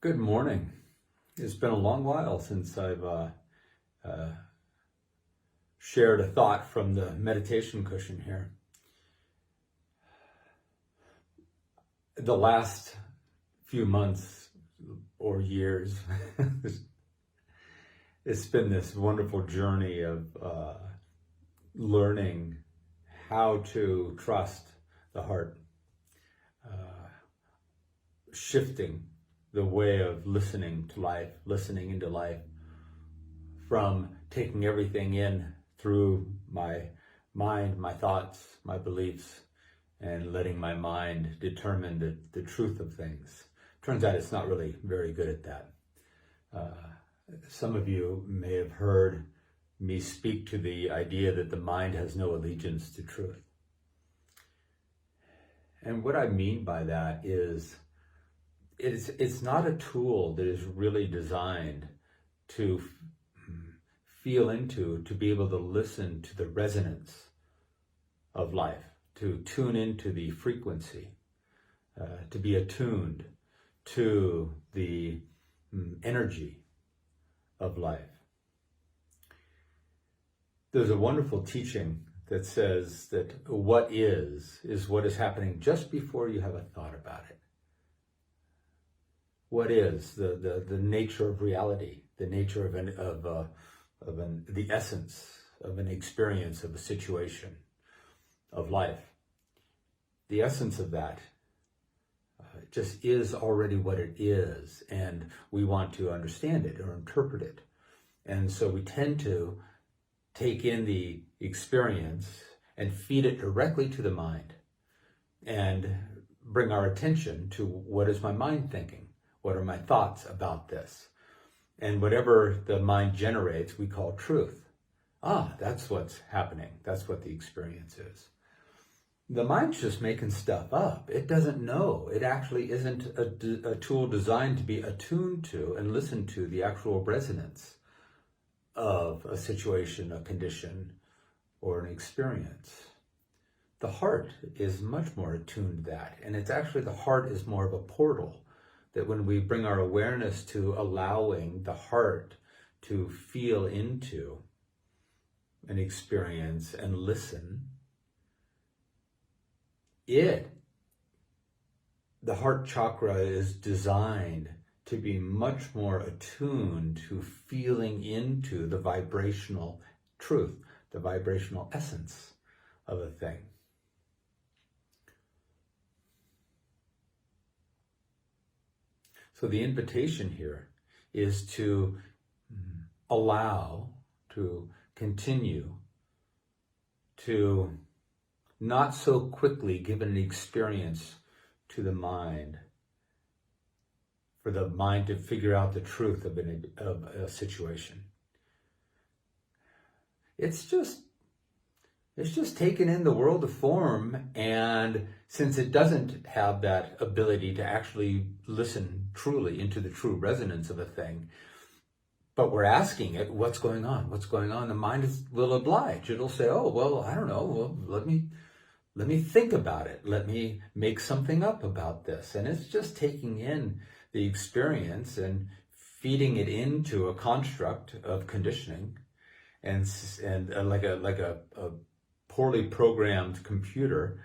Good morning. It's been a long while since I've shared a thought from the meditation cushion here. The last few months or years, it's been this wonderful journey of learning how to trust the heart, shifting the way of listening to life, listening into life, from taking everything in through my mind, my thoughts, my beliefs, and letting my mind determine the truth of things. Turns out it's not really very good at that. Some of you may have heard me speak to the idea that the mind has no allegiance to truth. And what I mean by that is it's not a tool that is really designed to feel into, to be able to listen to the resonance of life, to tune into the frequency, to be attuned to the energy of life. There's a wonderful teaching that says that what is what is happening just before you have a thought about it. What is the nature of reality, the nature of the essence of an experience, of a situation, of life. The essence of that just is already what it is, and we want to understand it or interpret it. And so we tend to take in the experience and feed it directly to the mind and bring our attention to what is my mind thinking? What are my thoughts about this? And whatever the mind generates, we call truth. That's what's happening. That's what the experience is. The mind's just making stuff up. It doesn't know. It actually isn't a tool designed to be attuned to and listen to the actual resonance of a situation, a condition, or an experience. The heart is much more attuned to that. And it's actually, the heart is more of a portal, that when we bring our awareness to allowing the heart to feel into an experience and listen, the heart chakra is designed to be much more attuned to feeling into the vibrational truth, the vibrational essence of a thing. So the invitation here is to allow, to continue to not so quickly give an experience to the mind, for the mind to figure out the truth of a situation. It's just taken in the world of form, and since it doesn't have that ability to actually listen truly into the true resonance of a thing, but we're asking it, what's going on? What's going on? The mind will oblige. It'll say, oh, well, I don't know. Well, let me think about it. Let me make something up about this. And it's just taking in the experience and feeding it into a construct of conditioning, and like a poorly programmed computer,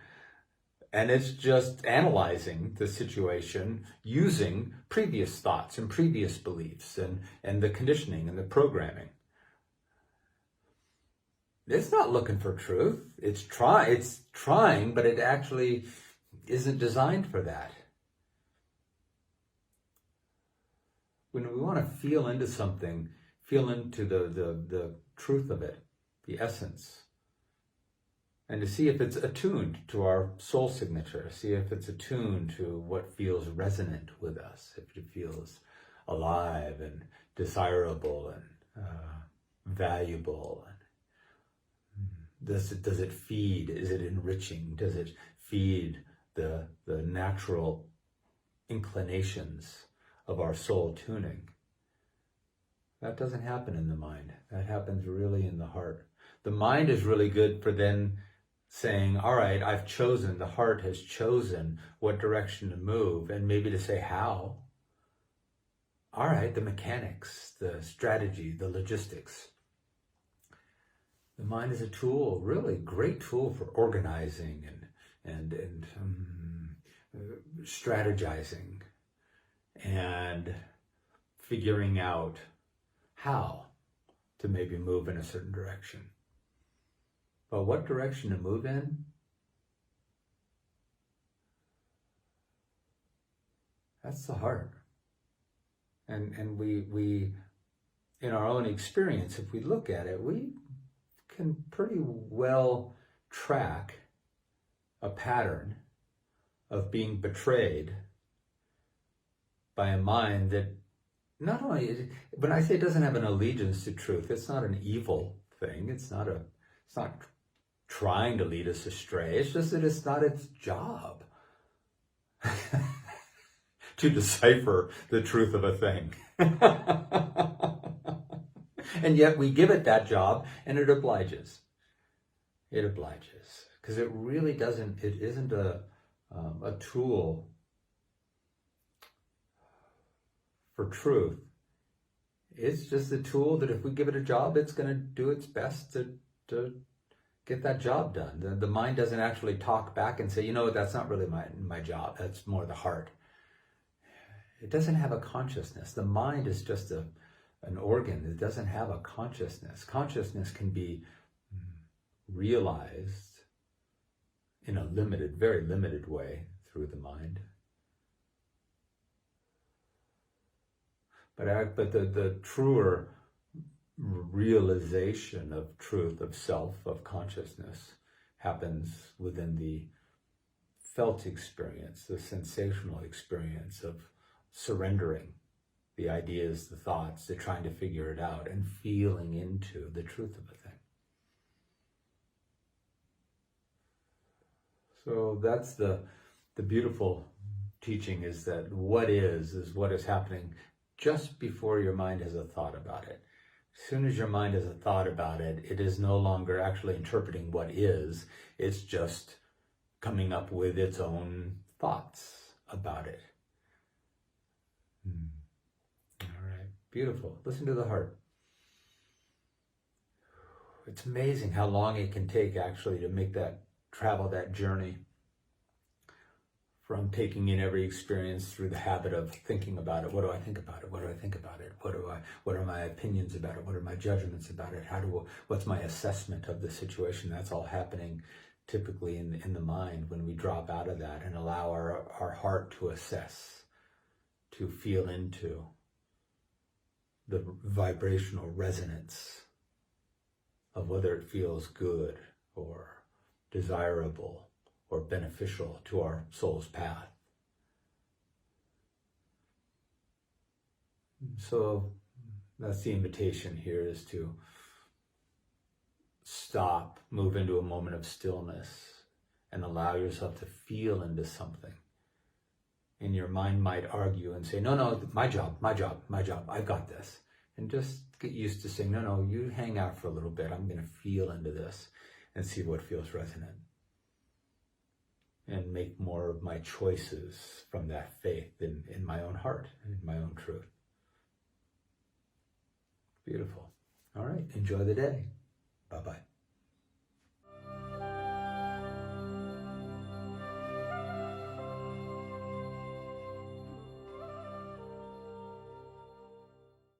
and it's just analyzing the situation using previous thoughts and previous beliefs and the conditioning and the programming. It's not looking for truth. It's trying, but it actually isn't designed for that. When we want to feel into something, feel into the truth of it, the essence, and to see if it's attuned to our soul signature, see if it's attuned to what feels resonant with us, if it feels alive and desirable and valuable. Does it feed? Is it enriching? Does it feed the natural inclinations of our soul tuning? That doesn't happen in the mind. That happens really in the heart. The mind is really good for then saying, all right, I've chosen, the heart has chosen what direction to move, and maybe to say how. all right, the mechanics, the strategy, the logistics. The mind is a tool, really great tool for organizing and strategizing and figuring out how to maybe move in a certain direction. But what direction to move in? That's the heart. And we, in our own experience, if we look at it, we can pretty well track a pattern of being betrayed by a mind that not only, when I say it doesn't have an allegiance to truth, it's not an evil thing. It's not trying to lead us astray. It's just that it's not its job to decipher the truth of a thing. And yet we give it that job and it obliges. It obliges. Because it really doesn't, it isn't a tool for truth. It's just a tool that if we give it a job, it's going to do its best to get that job done. The mind doesn't actually talk back and say, you know, that's not really my job. That's more the heart. It doesn't have a consciousness. The mind is just an organ. It doesn't have a consciousness. Consciousness can be realized in a limited, very limited way through the mind. But the truer realization of truth, of self, of consciousness happens within the felt experience, the sensational experience of surrendering the ideas, the thoughts, the trying to figure it out and feeling into the truth of a thing. So that's the beautiful teaching, is that what is what is happening just before your mind has a thought about it. As soon as your mind has a thought about it, it is no longer actually interpreting what is, it's just coming up with its own thoughts about it. All right, beautiful. Listen to the heart. It's amazing how long it can take actually to make that travel, that journey from taking in every experience through the habit of thinking about it. What do I think about it? What do I think about it? What are my opinions about it? What are my judgments about it? What's my assessment of the situation? That's all happening typically in the mind when we drop out of that and allow our heart to assess, to feel into the vibrational resonance of whether it feels good or desirable or beneficial to our soul's path. So that's the invitation here, is to stop, move into a moment of stillness, and allow yourself to feel into something. And your mind might argue and say, no, my job, I've got this. And just get used to saying, no, you hang out for a little bit. I'm going to feel into this and see what feels resonant. And make more of my choices from that faith in my own heart, in my own truth. Beautiful. All right, enjoy the day. Bye-bye.